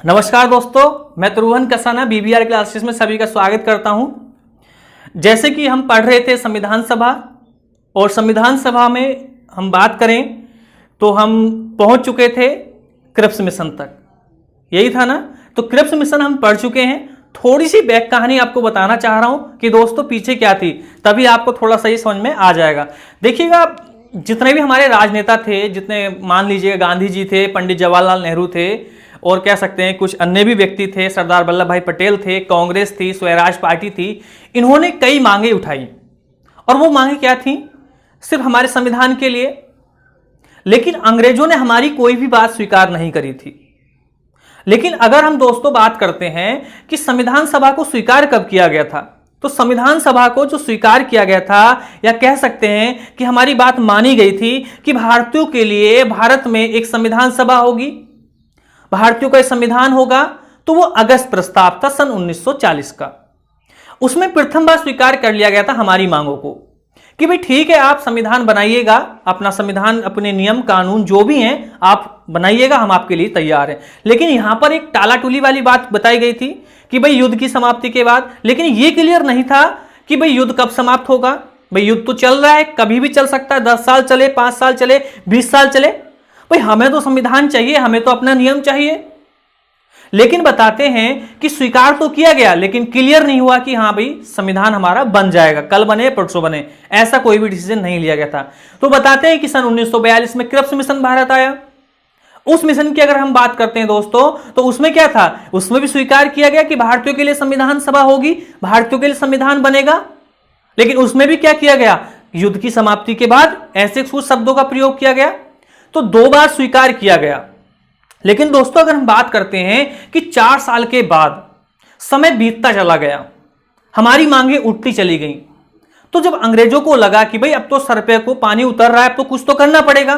नमस्कार दोस्तों, मैं त्रुवन कसाना बीबीआर क्लासेस में सभी का स्वागत करता हूं। जैसे कि हम पढ़ रहे थे संविधान सभा, और संविधान सभा में हम बात करें तो हम पहुंच चुके थे क्रिप्स मिशन तक, यही था ना। तो क्रिप्स मिशन हम पढ़ चुके हैं। थोड़ी सी बैक कहानी आपको बताना चाह रहा हूं कि दोस्तों पीछे क्या थी, तभी आपको थोड़ा सा ही समझ में आ जाएगा। देखिएगा, जितने भी हमारे राजनेता थे, जितने मान लीजिए गांधी जी थे, पंडित जवाहरलाल नेहरू थे, और कह सकते हैं कुछ अन्य भी व्यक्ति थे, सरदार वल्लभ भाई पटेल थे, कांग्रेस थी, स्वराज पार्टी थी, इन्होंने कई मांगे उठाई। और वो मांगे क्या थी? सिर्फ हमारे संविधान के लिए। लेकिन अंग्रेजों ने हमारी कोई भी बात स्वीकार नहीं करी थी। लेकिन अगर हम दोस्तों बात करते हैं कि संविधान सभा को स्वीकार कब किया गया था, तो संविधान सभा को जो स्वीकार किया गया था, या कह सकते हैं कि हमारी बात मानी गई थी कि भारतीयों के लिए भारत में एक संविधान सभा होगी, भारतीयों का संविधान होगा, तो वो अगस्त प्रस्ताव था सन 1940 का। उसमें प्रथम बार स्वीकार कर लिया गया था हमारी मांगों को कि भाई ठीक है, आप संविधान बनाइएगा, अपना संविधान, अपने नियम कानून जो भी हैं आप बनाइएगा, हम आपके लिए तैयार हैं। लेकिन यहां पर एक टालाटुली वाली बात बताई गई थी कि भाई युद्ध की समाप्ति के बाद, लेकिन यह क्लियर नहीं था कि भाई युद्ध कब समाप्त होगा। भाई युद्ध तो चल रहा है, कभी भी चल सकता है, 10 साल चले, 5 साल चले, 20 साल चले, भाई हमें तो संविधान चाहिए, हमें तो अपना नियम चाहिए। लेकिन बताते हैं कि स्वीकार तो किया गया, लेकिन क्लियर नहीं हुआ कि हाँ भाई संविधान हमारा बन जाएगा, कल बने परसों बने, ऐसा कोई भी डिसीजन नहीं लिया गया था। तो बताते हैं कि सन 1942 में क्रिप्स मिशन भारत आया। उस मिशन की अगर हम बात करते हैं दोस्तों, तो उसमें क्या था? उसमें भी स्वीकार किया गया कि भारतीयों के लिए संविधान सभा होगी, भारतीयों के लिए संविधान बनेगा। लेकिन उसमें भी क्या किया गया? युद्ध की समाप्ति के बाद ऐसे कुछ शब्दों का प्रयोग किया गया। तो 2 बार स्वीकार किया गया। लेकिन दोस्तों अगर हम बात करते हैं कि 4 साल के बाद समय बीतता चला गया, हमारी मांगे उठती चली गई, तो जब अंग्रेजों को लगा कि भाई अब तो सर पे को पानी उतर रहा है, अब तो कुछ तो करना पड़ेगा,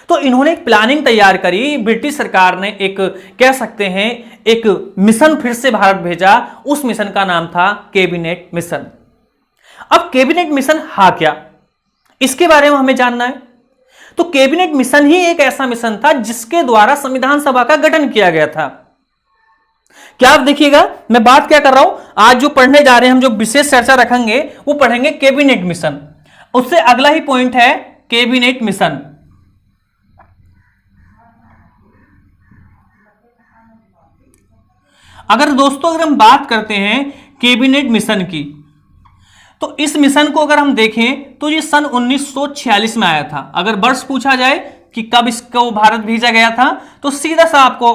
तो इन्होंने एक प्लानिंग तैयार करी। ब्रिटिश सरकार ने एक, कह सकते हैं, एक मिशन फिर से भारत भेजा। उस मिशन का नाम था कैबिनेट मिशन। अब कैबिनेट मिशन हा क्या, इसके बारे में हमें जानना है। तो कैबिनेट मिशन ही एक ऐसा मिशन था जिसके द्वारा संविधान सभा का गठन किया गया था। क्या आप देखिएगा, मैं बात क्या कर रहा हूं, आज जो पढ़ने जा रहे हैं, हम जो विशेष चर्चा रखेंगे वो पढ़ेंगे कैबिनेट मिशन। उससे अगला ही पॉइंट है कैबिनेट मिशन। अगर दोस्तों अगर हम बात करते हैं कैबिनेट मिशन की, तो इस मिशन को अगर हम देखें तो ये सन 1946 में आया था। अगर वर्ष पूछा जाए कि कब इसको भारत भेजा गया था, तो सीधा सा आपको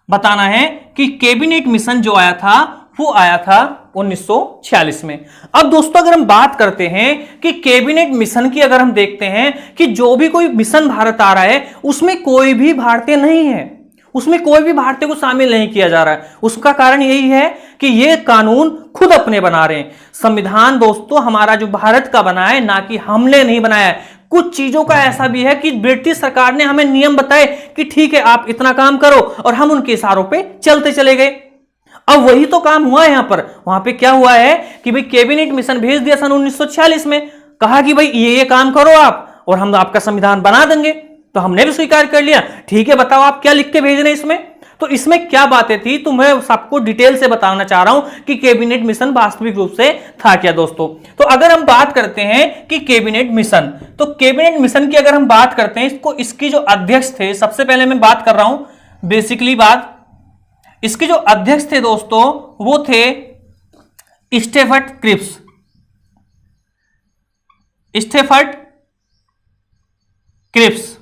बताना है कि कैबिनेट मिशन जो आया था वो आया था 1946 में। अब दोस्तों अगर हम बात करते हैं कि कैबिनेट मिशन की, अगर हम देखते हैं कि जो भी कोई मिशन भारत आ रहा है उसमें कोई भी भारतीय नहीं है, उसमें कोई भी भारतीय को शामिल नहीं किया जा रहा है। उसका कारण यही है कि ये कानून खुद अपने बना रहे हैं। संविधान दोस्तों हमारा जो भारत का बना है, ना कि हमने नहीं बनाया है। कुछ चीजों का ऐसा भी है कि ब्रिटिश सरकार ने हमें नियम बताए कि ठीक है आप इतना काम करो, और हम उनके इशारों पे चलते चले गए। अब वही तो काम हुआ है यहां पर। वहां पे क्या हुआ है कि भाई कैबिनेट मिशन भेज दिया सन 1946 में, कहा कि भाई ये काम करो आप, और हम आपका संविधान बना देंगे। तो हमने भी स्वीकार कर लिया। ठीक है, बताओ आप क्या लिख के भेज रहे हैं इसमें। तो इसमें क्या बातें थी, तो मैं सबको डिटेल से बताना चाह रहा हूं कि कैबिनेट मिशन वास्तविक रूप से था क्या दोस्तों। तो अगर हम बात करते हैं कि कैबिनेट मिशन, तो कैबिनेट मिशन की अगर हम बात करते हैं, इसको, इसकी जो अध्यक्ष थे, सबसे पहले मैं बात कर रहा हूं बेसिकली बात, इसके जो अध्यक्ष थे दोस्तों वो थे स्टेफर्ड क्रिप्स। स्टेफर्ड क्रिप्स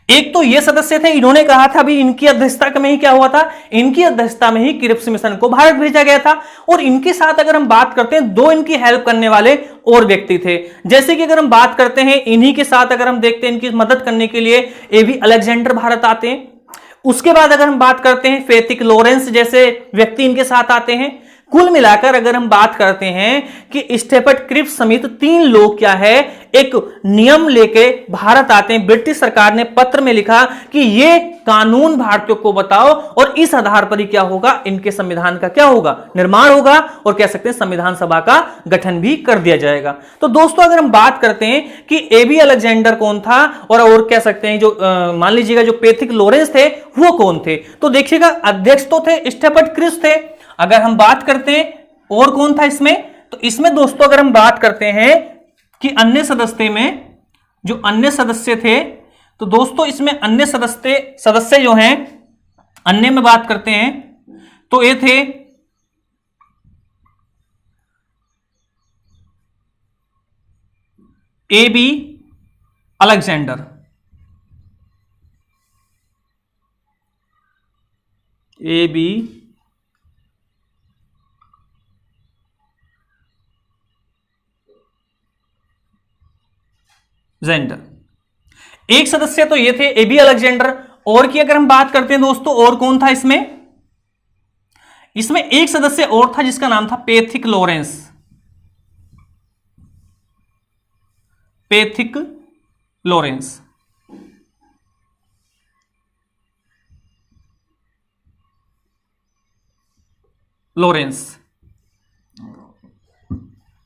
एक तो ये सदस्य थे, इन्होंने कहा था अभी इनकी अध्यक्षता में ही क्या हुआ था, इनकी अध्यक्षता में ही क्रिप्स मिशन को भारत भेजा गया था। और इनके साथ अगर हम बात करते हैं, 2 इनकी हेल्प करने वाले और व्यक्ति थे। जैसे कि अगर हम बात करते हैं, इन्हीं के साथ अगर हम देखते हैं, इनकी मदद करने के लिए एवी अलेक्जेंडर भारत आते हैं। उसके बाद अगर हम बात करते हैं, फेथिक लॉरेंस जैसे व्यक्ति इनके साथ आते हैं। कुल मिलाकर अगर हम बात करते हैं कि स्टेफर्ड क्रिप्स समेत 3 लोग क्या है, एक नियम लेके भारत आते हैं। ब्रिटिश सरकार ने पत्र में लिखा कि ये कानून भारतीयों को बताओ और इस आधार पर ही क्या होगा, इनके संविधान का क्या होगा, निर्माण होगा और कह सकते हैं संविधान सभा का गठन भी कर दिया जाएगा। तो दोस्तों अगर हम बात करते हैं कि एबी अलेक्जेंडर कौन था और कह सकते हैं जो मान लीजिएगा जो पैथिक लॉरेंस थे वो कौन थे, तो देखिएगा अध्यक्ष तो थे स्टेफर्ड क्रिप्स थे। अगर हम बात करते हैं और कौन था इसमें, तो इसमें दोस्तों अगर हम बात करते हैं कि अन्य सदस्य में जो अन्य सदस्य थे, तो दोस्तों इसमें अन्य सदस्य जो हैं, अन्य में बात करते हैं तो ये थे एबी अलेक्जेंडर, एबी जेंडर। एक सदस्य तो ये थे एबी अलेक्जेंडर। और की अगर हम बात करते हैं दोस्तों और कौन था इसमें एक सदस्य और था जिसका नाम था पैथिक लॉरेंस, पैथिक लॉरेंस।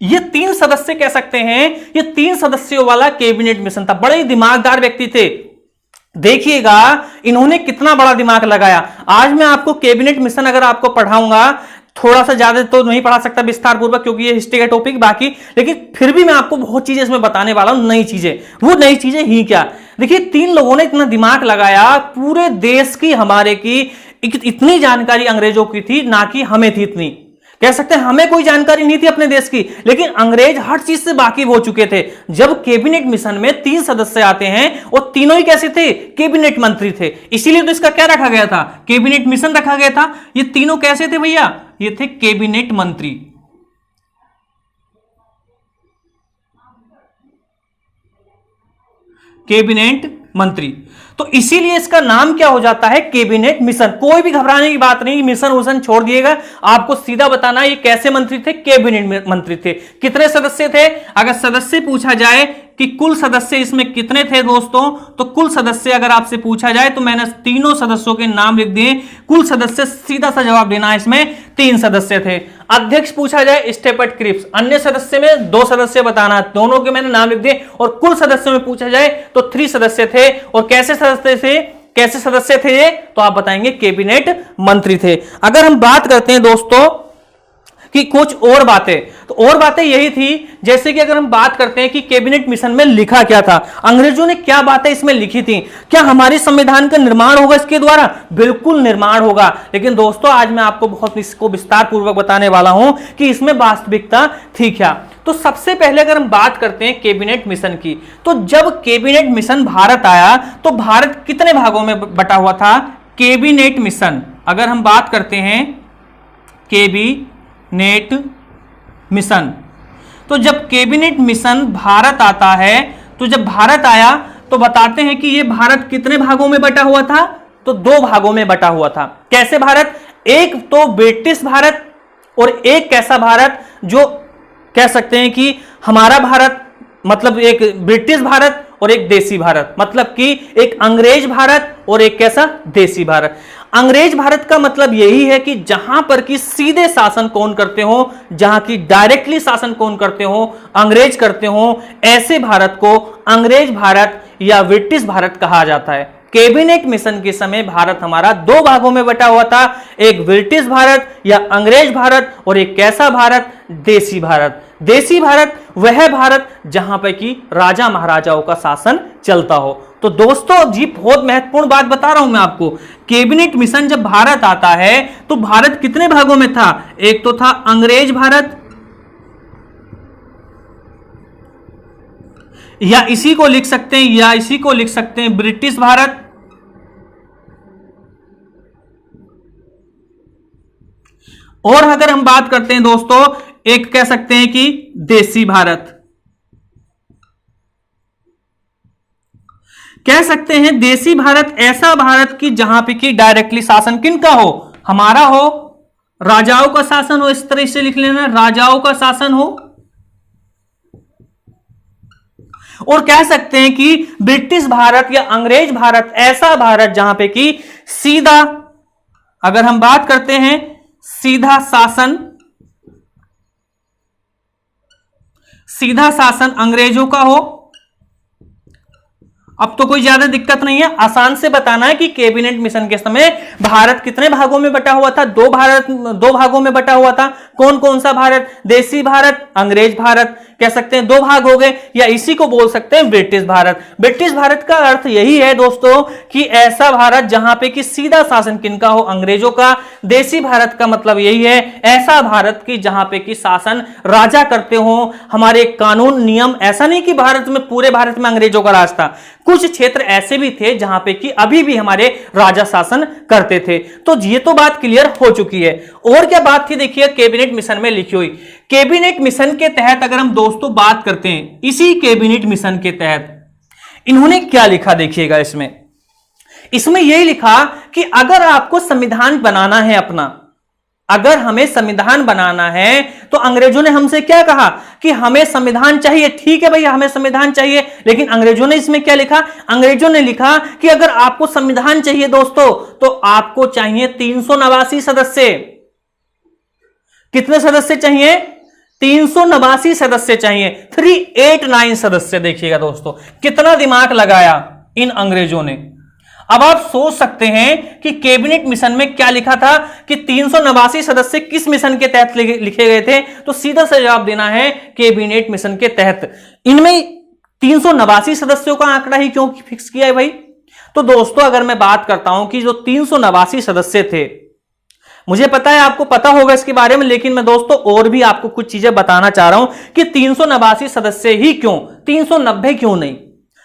ये 3 सदस्य कह सकते हैं, ये 3 सदस्यों वाला कैबिनेट मिशन था। बड़े ही दिमागदार व्यक्ति थे। देखिएगा इन्होंने कितना बड़ा दिमाग लगाया। आज मैं आपको कैबिनेट मिशन अगर आपको पढ़ाऊंगा, थोड़ा सा ज्यादा तो नहीं पढ़ा सकता विस्तार पूर्वक क्योंकि ये हिस्ट्री का टॉपिक बाकी, लेकिन फिर भी मैं आपको बहुत चीजें इसमें बताने वाला हूं, नई चीजें। वो नई चीजें ही क्या, देखिए 3 लोगों ने इतना दिमाग लगाया, पूरे देश की हमारे की इतनी जानकारी अंग्रेजों की थी ना कि हमें थी इतनी। कह सकते हैं हमें कोई जानकारी नहीं थी अपने देश की, लेकिन अंग्रेज हर चीज से वाकिफ हो चुके थे। जब कैबिनेट मिशन में 3 सदस्य आते हैं और तीनों ही कैसे थे, कैबिनेट मंत्री थे, इसीलिए तो इसका क्या रखा गया था, कैबिनेट मिशन रखा गया था। ये तीनों कैसे थे भैया, ये थे कैबिनेट मंत्री। कैबिनेट मंत्री, तो इसीलिए इसका नाम क्या हो जाता है, कैबिनेट मिशन। कोई भी घबराने की बात नहीं, मिशन वोशन छोड़ दिएगा, आपको सीधा बताना ये कैसे मंत्री थे, कैबिनेट मंत्री थे। कितने सदस्य थे, अगर सदस्य पूछा जाए कि कुल सदस्य इसमें कितने थे दोस्तों, तो कुल सदस्य अगर आपसे पूछा जाए तो मैंने तीनों सदस्यों के नाम लिख दिए। कुल सदस्य सीधा सा जवाब देना है, इसमें 3 सदस्य थे। अध्यक्ष पूछा जाए स्टेफर्ड क्रिप्स, अन्य सदस्य में 2 सदस्य बताना, दोनों के मैंने नाम लिख दिए। और कुल सदस्यों में पूछा जाए तो 3 सदस्य थे। और कैसे सदस्य थे ये, तो आप बताएंगे कैबिनेट मंत्री थे। अगर हम बात करते हैं दोस्तों कि कुछ और बातें, तो और बातें यही थी, जैसे कि अगर हम बात करते हैं कि कैबिनेट मिशन में लिखा क्या था, अंग्रेजों ने क्या बातें इसमें लिखी थी, क्या हमारे संविधान का निर्माण होगा इसके द्वारा, बिल्कुल निर्माण होगा। लेकिन दोस्तों आज मैं आपको बहुत इसको विस्तार पूर्वक बताने वाला हूं कि इसमें वास्तविकता थी क्या। तो सबसे पहले अगर हम बात करते हैं कैबिनेट मिशन की, तो जब कैबिनेट मिशन भारत आया तो भारत कितने भागों में बटा हुआ था, कैबिनेट मिशन। अगर हम बात करते हैं कैबिनेट मिशन, तो जब कैबिनेट मिशन भारत आता है, तो जब भारत आया तो बताते हैं कि यह भारत कितने भागों में बटा हुआ था, तो 2 भागों में बटा हुआ था। कैसे भारत, एक तो ब्रिटिश भारत और एक कैसा भारत, जो कह सकते हैं कि हमारा भारत, मतलब एक ब्रिटिश भारत और एक देसी भारत, मतलब कि एक अंग्रेज भारत और एक कैसा, देसी भारत। अंग्रेज भारत का मतलब यही है कि जहां पर कि सीधे शासन कौन करते हो, जहां की डायरेक्टली शासन कौन करते हो, अंग्रेज करते हो, ऐसे भारत को अंग्रेज भारत या ब्रिटिश भारत कहा जाता है। कैबिनेट मिशन के समय भारत हमारा 2 भागों में बटा हुआ था, एक ब्रिटिश भारत या अंग्रेज भारत और एक कैसा भारत, देसी भारत। देसी भारत वह भारत जहां पर कि राजा महाराजाओं का शासन चलता हो। तो दोस्तों जी बहुत महत्वपूर्ण बात बता रहा हूं मैं आपको, कैबिनेट मिशन जब भारत आता है तो भारत कितने भागों में था, एक तो था अंग्रेज भारत, या इसी को लिख सकते हैं ब्रिटिश भारत, और अगर हम बात करते हैं दोस्तों एक कह सकते हैं कि देसी भारत। कह सकते हैं देसी भारत ऐसा भारत की जहां पे कि डायरेक्टली शासन किनका हो, हमारा हो, राजाओं का शासन हो, इस तरह से लिख लेना, राजाओं का शासन हो। और कह सकते हैं कि ब्रिटिश भारत या अंग्रेज भारत ऐसा भारत जहां पे कि सीधा, अगर हम बात करते हैं सीधा शासन अंग्रेजों का हो। अब तो कोई ज्यादा दिक्कत नहीं है, आसान से बताना है कि कैबिनेट मिशन के समय भारत कितने भागों में बटा हुआ था? दो भागों में बटा हुआ था। कौन कौन सा भारत? देसी भारत, अंग्रेज भारत, कह सकते हैं दो भाग हो गए, या इसी को बोल सकते हैं ब्रिटिश भारत। ब्रिटिश भारत का अर्थ यही है दोस्तों कि ऐसा भारत जहां पे कि सीधा शासन किनका हो? अंग्रेजों का। देसी भारत का मतलब यही है ऐसा भारत की जहां पे कि शासन राजा करते हो, हमारे कानून नियम, ऐसा नहीं कि भारत में पूरे भारत में अंग्रेजों का राज था, कुछ क्षेत्र ऐसे भी थे जहां पे कि अभी भी हमारे राजा शासन करते थे। तो ये तो बात क्लियर हो चुकी है। और क्या बात थी देखिए कैबिनेट मिशन में लिखी हुई। कैबिनेट मिशन के तहत अगर हम दोस्तों बात करते हैं, इसी कैबिनेट मिशन के तहत इन्होंने क्या लिखा देखिएगा। इसमें यही लिखा कि अगर आपको संविधान बनाना है अपना, अगर हमें संविधान बनाना है, तो अंग्रेजों ने हमसे क्या कहा कि हमें संविधान चाहिए। ठीक है भैया, हमें संविधान चाहिए, लेकिन अंग्रेजों ने इसमें क्या लिखा? अंग्रेजों ने लिखा कि अगर आपको संविधान चाहिए दोस्तों, तो आपको चाहिए 389 सदस्य। कितने सदस्य चाहिए? 389 सदस्य चाहिए, 389 सदस्य। देखिएगा दोस्तों कितना दिमाग लगाया इन अंग्रेजों ने। अब आप सोच सकते हैं कि कैबिनेट मिशन में क्या लिखा था कि 389 सदस्य किस मिशन के तहत लिखे गए थे? तो सीधा सा जवाब देना है कैबिनेट मिशन के तहत। इनमें 389 सदस्यों का आंकड़ा ही क्यों फिक्स किया है भाई? तो दोस्तों अगर मैं बात करता हूं कि जो 389 सदस्य थे, मुझे पता है आपको पता होगा इसके बारे में, लेकिन मैं दोस्तों और भी आपको कुछ चीजें बताना चाह रहा हूं कि 389 सदस्य ही क्यों? 390 क्यों नहीं?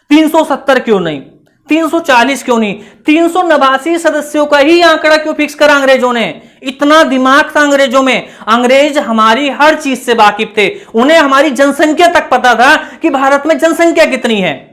370 क्यों नहीं? 340 क्यों नहीं? 389 सदस्यों का ही आंकड़ा क्यों फिक्स करा अंग्रेजों ने? इतना दिमाग था अंग्रेजों में। अंग्रेज हमारी हर चीज से वाकिफ थे, उन्हें हमारी जनसंख्या तक पता था कि भारत में जनसंख्या कितनी है।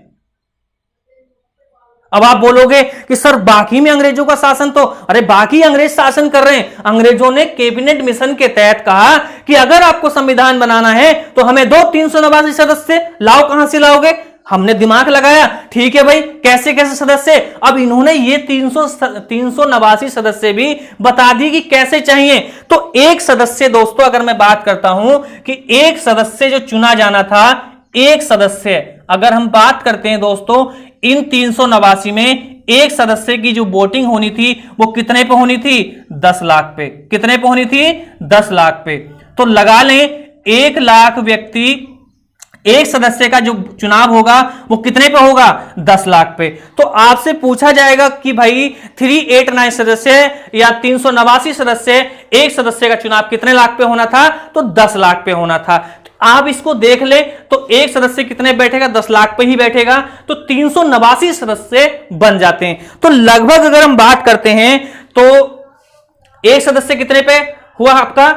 अब आप बोलोगे कि सर बाकी में अंग्रेजों का शासन, तो अरे बाकी अंग्रेज शासन कर रहे हैं। अंग्रेजों ने कैबिनेट मिशन के तहत कहा कि अगर आपको संविधान बनाना है तो हमें दो 389 सदस्य लाओ। कहां से लाओगे? हमने दिमाग लगाया, ठीक है भाई, कैसे कैसे सदस्य। अब इन्होंने ये 389 सदस्य भी बता दी कि कैसे चाहिए। तो एक सदस्य दोस्तों, अगर मैं बात करता हूं कि एक सदस्य जो चुना जाना था, एक सदस्य, अगर हम बात करते हैं दोस्तों इन 389 में एक सदस्य की जो वोटिंग होनी थी वो कितने पे होनी थी? 10 लाख पे। कितने पे होनी थी? 10 लाख पे। तो लगा लें 1 लाख व्यक्ति, एक सदस्य का जो चुनाव होगा वो कितने पे होगा? 10 लाख पे। तो आपसे पूछा जाएगा कि भाई 389 सदस्य या 389 सदस्य, एक सदस्य का चुनाव कितने लाख पे होना था? तो 10 लाख पे होना था। आप इसको देख ले तो एक सदस्य कितने बैठेगा? 10 लाख पे ही बैठेगा। तो 389 सदस्य बन जाते हैं। तो लगभग अगर हम बात करते हैं तो एक सदस्य कितने पे हुआ आपका?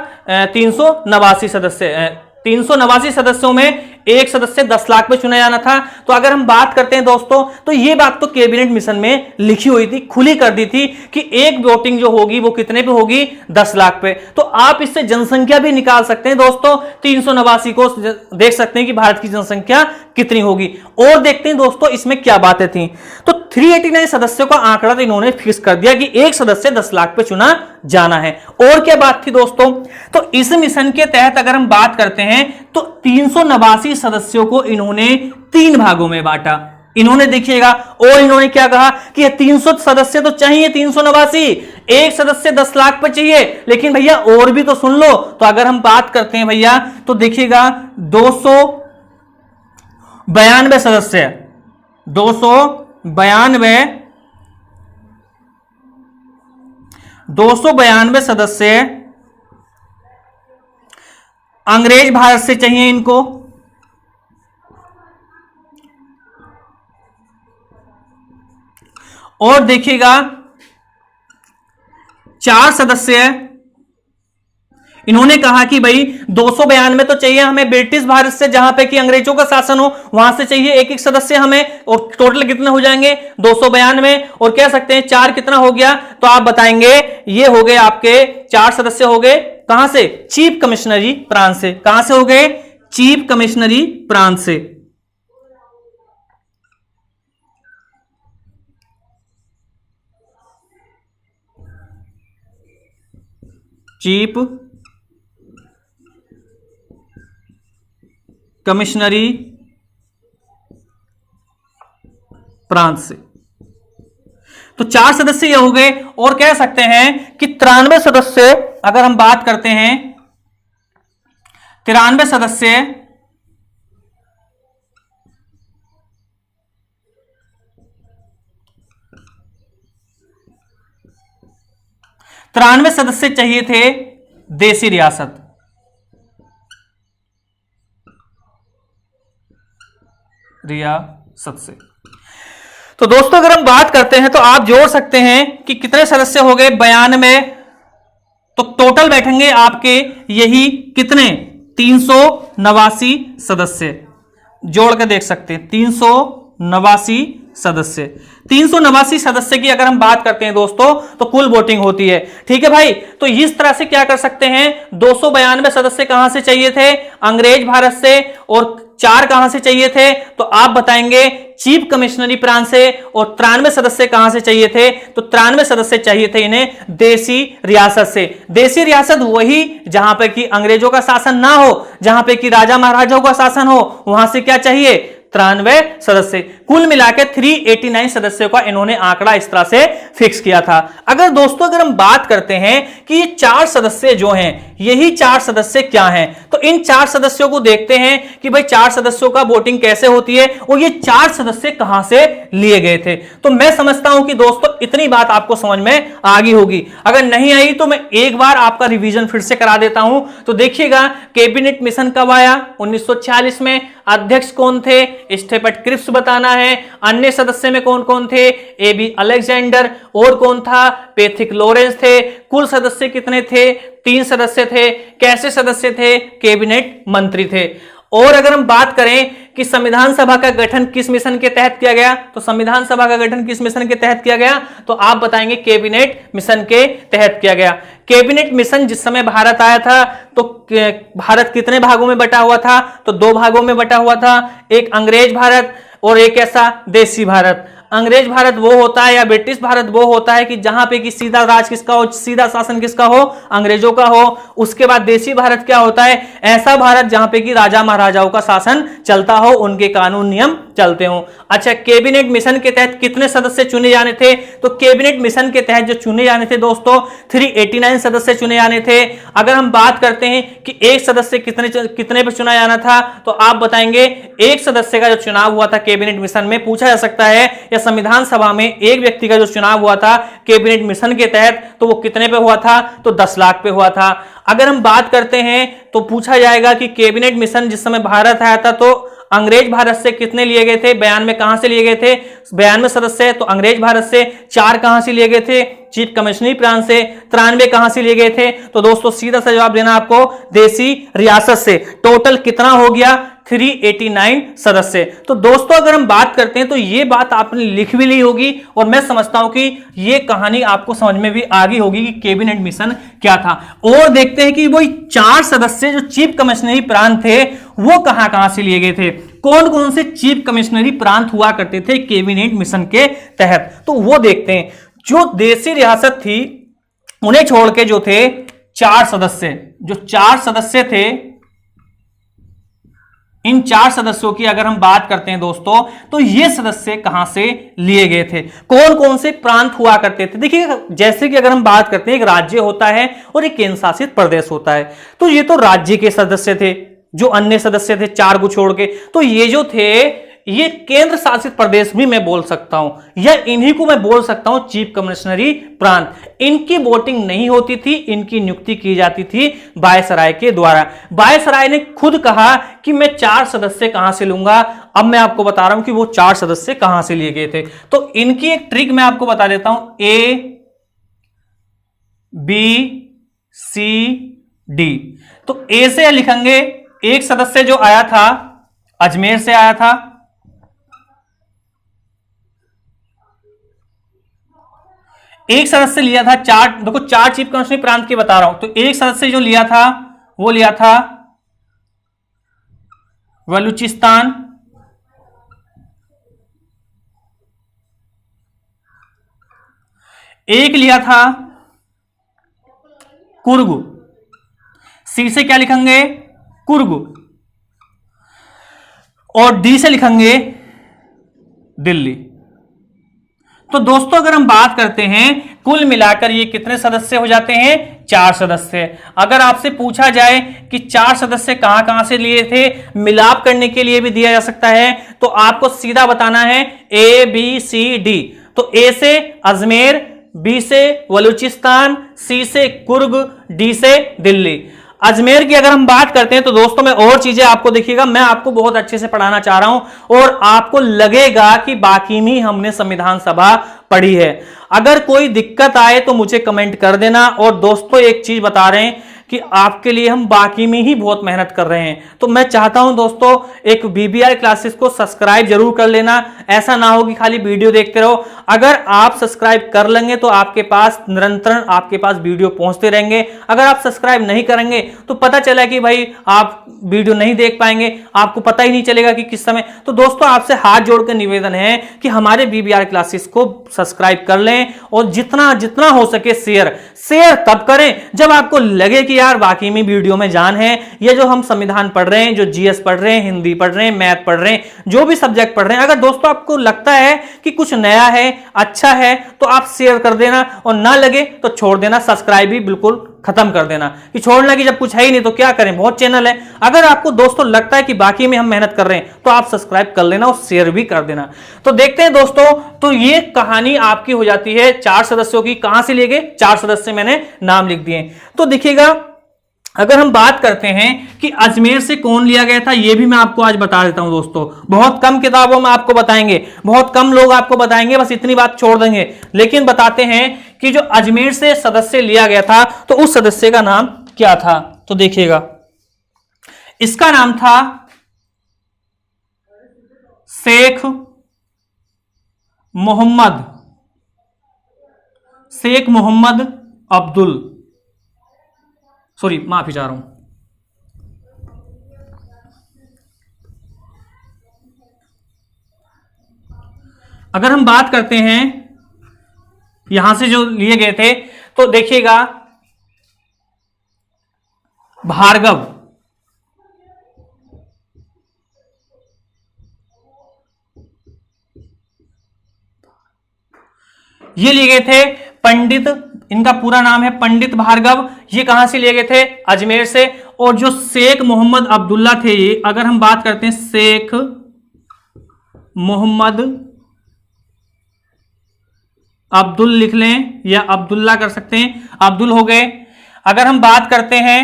389 सदस्य। 389 सदस्यों में एक सदस्य 10 लाख पे चुना जाना था। तो अगर हम बात करते हैं दोस्तों, तो ये बात तो कैबिनेट मिशन में लिखी हुई थी, खुली कर दी थी कि एक वोटिंग जो होगी वो कितने पे होगी? 10 लाख पे। तो आप इससे जनसंख्या भी निकाल सकते हैं दोस्तों। 389 को देख सकते हैं कि भारत की जनसंख्या कितनी होगी। और देखते हैं दोस्तों इसमें क्या बातें थी। तो 389 सदस्यों का आंकड़ा तो इन्होंने फिक्स कर दिया कि एक सदस्य 10 लाख पे चुना जाना है। और क्या बात थी दोस्तों? तो इस मिशन के तहत अगर हम बात करते हैं तो 389 सदस्यों को इन्होंने 3 भागों में बांटा। इन्होंने देखिएगा, और इन्होंने क्या कहा कि ये 300 सदस्य तो चाहिए, 389, एक सदस्य 10 लाख पे चाहिए, लेकिन भैया और भी तो सुन लो। तो अगर हम बात करते हैं भैया तो देखिएगा 292 सदस्य, 292 सदस्य अंग्रेज भारत से चाहिए इनको। और देखिएगा 4 सदस्य इन्होंने कहा कि भाई 292 तो चाहिए हमें ब्रिटिश भारत से, जहां पे कि अंग्रेजों का शासन हो, वहां से चाहिए एक एक सदस्य हमें। और टोटल कितने हो जाएंगे? 292। और कह सकते हैं 4 कितना हो गया? तो आप बताएंगे ये हो गए आपके 4 सदस्य हो गए कहां से? चीफ कमिश्नरी प्रांत से। कहां से हो गए? चीफ कमिश्नरी प्रांत से। चीफ कमिश्नरी प्रांत से। तो 4 सदस्य ये हो गए, और कह सकते हैं कि 93 सदस्य, अगर हम बात करते हैं 93 सदस्य 93 सदस्य चाहिए थे देसी रियासत। से। तो दोस्तों अगर हम बात करते हैं तो आप जोड़ सकते हैं कि कितने सदस्य हो गए 92, तो टोटल बैठेंगे आपके यही कितने 389 सदस्य। जोड़ के देख सकते हैं 389 सदस्य। 389 सदस्य की अगर हम बात करते हैं दोस्तों तो कुल वोटिंग होती है। ठीक है भाई, तो इस तरह से क्या कर सकते हैं, 292 सदस्य कहां से चाहिए थे, अंग्रेज भारत से, और 4 कहां से चाहिए थे, तो आप बताएंगे चीफ कमिश्नरी प्रांत से, और 93 सदस्य कहां से चाहिए थे, तो 93 सदस्य चाहिए थे इन्हें देसी रियासत से। देसी रियासत वही जहां पे कि अंग्रेजों का शासन ना हो, जहां पे कि राजा महाराजाओं का शासन हो, वहां से क्या चाहिए 93 सदस्य। कुल मिलाकर 389 सदस्यों का इन्होंने आंकड़ा इस तरह से फिक्स किया था। अगर दोस्तों अगर हम बात करते हैं कि ये 4 सदस्य जो हैं, यही 4 सदस्य क्या हैं, तो इन 4 सदस्यों को देखते हैं कि भाई 4 सदस्यों का वोटिंग कैसे होती है और ये 4 सदस्य कहां से लिए गए थे। तो मैं समझता हूं कि दोस्तों इतनी बात आपको समझ में आ गई होगी। अगर नहीं आई तो मैं एक बार आपका रिवीजन फिर से करा देता हूं। तो देखिएगा, कैबिनेट मिशन कब आया 1946 में, अध्यक्ष कौन थे, स्टेफर्ड क्रिप्स बताना है, अन्य सदस्य में कौन कौन थे, एबी अलेक्जेंडर, और कौन था, पैथिक लॉरेंस थे। कुल सदस्य कितने थे, 3 सदस्य थे। कैसे सदस्य थे, कैबिनेट मंत्री थे। और अगर हम बात करें कि संविधान सभा का गठन किस मिशन के तहत किया गया, तो संविधान सभा का गठन किस मिशन के तहत किया गया, तो आप बताएंगे कैबिनेट मिशन के तहत किया गया। कैबिनेट मिशन जिस समय भारत आया था तो भारत कितने भागों में बटा हुआ था, तो 2 भागों में बटा हुआ था, एक अंग्रेज भारत और एक ऐसा देसी भारत। अंग्रेज भारत वो होता है या ब्रिटिश भारत वो होता है कि जहां पे कि सीधा राज किसका हो, सीधा शासन किसका हो, अंग्रेजों का हो। उसके बाद देसी भारत क्या होता है, ऐसा भारत जहां पे कि राजा महाराजाओं का शासन चलता हो, उनके कानून नियम चलते हो। अच्छा, कैबिनेट मिशन के तहत कितने सदस्य चुने जाने थे, तो कैबिनेट मिशन के तहत जो चुने जाने थे दोस्तों 389 सदस्य चुने जाने थे। अगर हम बात करते हैं कि एक सदस्य कितने पे चुना जाना था, तो आप बताएंगे एक सदस्य का जो चुनाव हुआ था कैबिनेट मिशन में, पूछा जा सकता है या संविधान सभा में एक व्यक्ति का जो चुनाव हुआ था कैबिनेट मिशन के तहत, तो वो कितने पे हुआ था, तो 10 लाख पे हुआ था। अगर हम बात करते हैं तो पूछा जाएगा कि कैबिनेट मिशन जिस समय भारत आया था तो अंग्रेज भारत से कितने लिए गए थे, 92 कहां से लिए गए थे, 92 सदस्य, तो अंग्रेज भारत से 4 कहां से लिए गए थे, चीफ कमिश्नरी प्रांत से, 93 कहां से लिए गए थे, तो दोस्तों सीधा सा जवाब देना आपको देसी रियासत से। टोटल कितना हो गया 389 सदस्य। तो दोस्तों अगर हम बात करते हैं तो ये बात आपने लिख भी ली होगी, और मैं समझता हूं कि ये कहानी आपको समझ में भी आ गई होगी कि कैबिनेट मिशन क्या था। और देखते हैं कि वही 4 सदस्य जो चीफ कमिश्नरी प्रांत थे वो कहां कहां से लिए गए थे, कौन कौन से चीफ कमिश्नरी प्रांत हुआ करते थे कैबिनेट मिशन के तहत, तो वो देखते हैं। जो देसी रियासत थी उन्हें छोड़ के जो थे 4 सदस्य, जो 4 सदस्य थे, इन 4 सदस्यों की अगर हम बात करते हैं दोस्तों, तो ये सदस्य कहां से लिए गए थे, कौन कौन से प्रांत हुआ करते थे। देखिए, जैसे कि अगर हम बात करते हैं एक राज्य होता है और एक केंद्र शासित प्रदेश होता है, तो ये तो राज्य के सदस्य थे जो अन्य सदस्य थे 4 को छोड़ के, तो ये जो थे ये केंद्र शासित प्रदेश भी मैं बोल सकता हूं, या इन्हीं को मैं बोल सकता हूं चीफ कमिश्नरी प्रांत। इनकी वोटिंग नहीं होती थी, इनकी नियुक्ति की जाती थी वायसराय के द्वारा। वायसराय ने खुद कहा कि मैं 4 सदस्य कहां से लूंगा। अब मैं आपको बता रहा हूं कि वो 4 सदस्य कहां से लिए गए थे। तो इनकी एक ट्रिक मैं आपको बता देता हूं, A B C D। तो ए से लिखेंगे, एक सदस्य जो आया था अजमेर से आया था, एक सदस्य लिया था 4, देखो 4 चीफ कमिश्नरी प्रांत की बता रहा हूं, तो एक सदस्य जो लिया था वो लिया था बलूचिस्तान, एक लिया था कुर्ग, सी से क्या लिखेंगे, कुर्ग, और डी से लिखेंगे दिल्ली। तो दोस्तों अगर हम बात करते हैं कुल मिलाकर ये कितने सदस्य हो जाते हैं, 4 सदस्य। अगर आपसे पूछा जाए कि 4 सदस्य कहां कहां से लिए थे, मिलाप करने के लिए भी दिया जा सकता है, तो आपको सीधा बताना है ए बी सी डी। तो ए से अजमेर, बी से बलूचिस्तान, सी से कुर्ग, डी से दिल्ली। अजमेर की अगर हम बात करते हैं तो दोस्तों मैं और चीजें आपको देखिएगा, मैं आपको बहुत अच्छे से पढ़ाना चाह रहा हूं और आपको लगेगा कि बाकी में हमने संविधान सभा पढ़ी है। अगर कोई दिक्कत आए तो मुझे कमेंट कर देना। और दोस्तों एक चीज बता रहे हैं कि आपके लिए हम बाकी में ही बहुत मेहनत कर रहे हैं, तो मैं चाहता हूं दोस्तों एक बीबीआर क्लासेस को सब्सक्राइब जरूर कर लेना। ऐसा ना हो कि खाली वीडियो देखते रहो। अगर आप सब्सक्राइब कर लेंगे तो आपके पास निरंतर आपके पास वीडियो पहुंचते रहेंगे। अगर आप सब्सक्राइब नहीं करेंगे तो पता चला कि भाई आप वीडियो नहीं देख पाएंगे, आपको पता ही नहीं चलेगा कि किस समय। तो दोस्तों आपसे हाथ जोड़कर निवेदन है कि हमारे बीबीआर क्लासेस को सब्सक्राइब कर लें और जितना जितना हो सके शेयर तब करें जब आपको लगे कि यार बाकी में वीडियो में जान है। ये जो हम संविधान पढ़ रहे हैं, जो जीएस पढ़ रहे हैं, हिंदी पढ़ रहे हैं, मैथ पढ़ रहे हैं, जो भी सब्जेक्ट पढ़ रहे हैं, अगर दोस्तों आपको लगता है कि कुछ नया है, अच्छा है, तो आप शेयर कर देना और ना लगे तो छोड़ देना। सब्सक्राइब भी बिल्कुल खत्म कर देना कि छोड़ना कि जब कुछ है ही नहीं तो क्या करें, बहुत चैनल है। अगर आपको दोस्तों लगता है कि बाकी में हम मेहनत कर रहे हैं तो आप सब्सक्राइब कर लेना और शेयर भी कर देना। तो देखते हैं दोस्तों, तो ये कहानी आपकी हो जाती है 4 सदस्यों की। कहां से लिए गए, 4 सदस्य मैंने नाम लिख दिए। तो देखिएगा अगर हम बात करते हैं कि अजमेर से कौन लिया गया था, यह भी मैं आपको आज बता देता हूं दोस्तों। बहुत कम किताबों में आपको बताएंगे, बहुत कम लोग आपको बताएंगे, बस इतनी बात छोड़ देंगे। लेकिन बताते हैं कि जो अजमेर से सदस्य लिया गया था तो उस सदस्य का नाम क्या था। तो देखिएगा इसका नाम था शेख मोहम्मद अब्दुल, सॉरी माफी चाह रहा हूं, अगर हम बात करते हैं यहां से जो लिए गए थे तो देखिएगा भार्गव, ये लिए गए थे पंडित, इनका पूरा नाम है पंडित भार्गव। ये कहां से लिए गए थे, अजमेर से। और जो शेख मोहम्मद अब्दुल्ला थे, ये अगर हम बात करते हैं शेख मोहम्मद अब्दुल लिख लें या अब्दुल्ला कर सकते हैं, अब्दुल हो गए। अगर हम बात करते हैं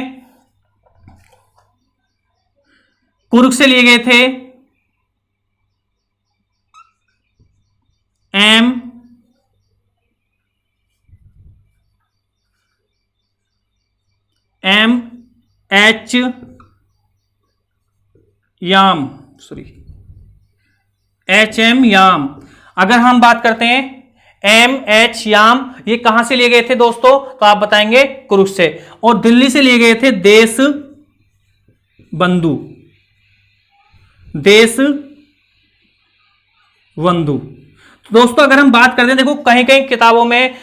कुर्ग से लिए गए थे एच याम, सॉरी HM याम। अगर हम बात करते हैं MH याम, ये कहां से लिए गए थे दोस्तों, तो आप बताएंगे कुर्ग से। और दिल्ली से लिए गए थे देश बंधु, तो दोस्तों अगर हम बात करते हैं, देखो कहीं कहीं किताबों में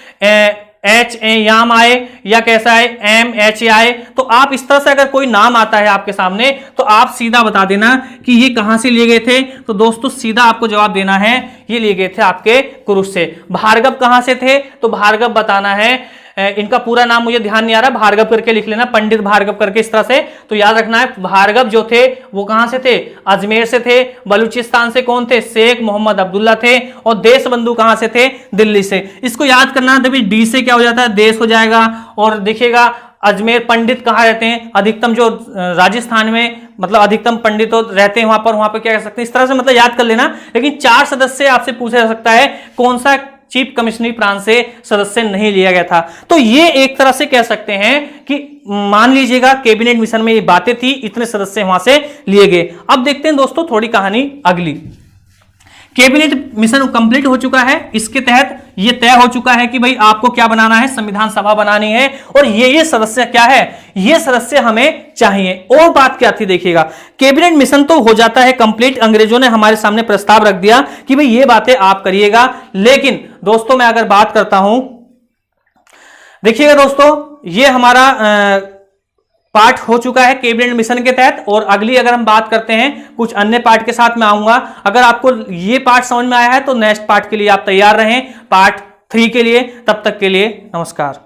H याम आए या कैसा है MH आए, तो आप इस तरह से अगर कोई नाम आता है आपके सामने तो आप सीधा बता देना कि ये कहां से लिए गए थे। तो दोस्तों सीधा आपको जवाब देना है ये लिए गए थे आपके कुर्ग से। भार्गव कहां से थे, तो भार्गव बताना है, इनका पूरा नाम मुझे ध्यान नहीं आ रहा, भार्गव करके लिख लेना, पंडित भार्गव करके इस तरह से। तो याद रखना है भार्गव जो थे वो कहां से थे, अजमेर से थे। बलूचिस्तान से कौन थे, शेख मोहम्मद अब्दुल्ला थे। और देश बंधु कहां से थे, दिल्ली से। इसको याद करना, देखिए डी से क्या हो जाता है, देश हो जाएगा। और देखिएगा अजमेर पंडित कहां रहते हैं, अधिकतम जो राजस्थान में मतलब अधिकतम पंडित तो रहते हैं वहां पर क्या कर सकते हैं, इस तरह से मतलब याद कर लेना। लेकिन 4 सदस्य आपसे पूछा जा सकता है कौन सा चीफ कमिश्नरी प्रांत से सदस्य नहीं लिया गया था। तो ये एक तरह से कह सकते हैं कि मान लीजिएगा कैबिनेट मिशन में ये बातें थी, इतने सदस्य वहां से लिए गए। अब देखते हैं दोस्तों थोड़ी कहानी अगली। कैबिनेट मिशन कंप्लीट हो चुका है, इसके तहत ये तय हो चुका है कि भाई आपको क्या बनाना है, संविधान सभा बनानी है। और ये सदस्य क्या है, ये सदस्य हमें चाहिए। और बात क्या थी देखिएगा, कैबिनेट मिशन तो हो जाता है कंप्लीट, अंग्रेजों ने हमारे सामने प्रस्ताव रख दिया कि भाई ये बातें आप करिएगा। लेकिन दोस्तों मैं अगर बात करता हूं, देखिएगा दोस्तों ये हमारा पार्ट हो चुका है कैबिनेट मिशन के तहत, और अगली अगर हम बात करते हैं कुछ अन्य पार्ट के साथ मैं आऊंगा। अगर आपको ये पार्ट समझ में आया है तो नेक्स्ट पार्ट के लिए आप तैयार रहें, पार्ट 3 के लिए। तब तक के लिए नमस्कार।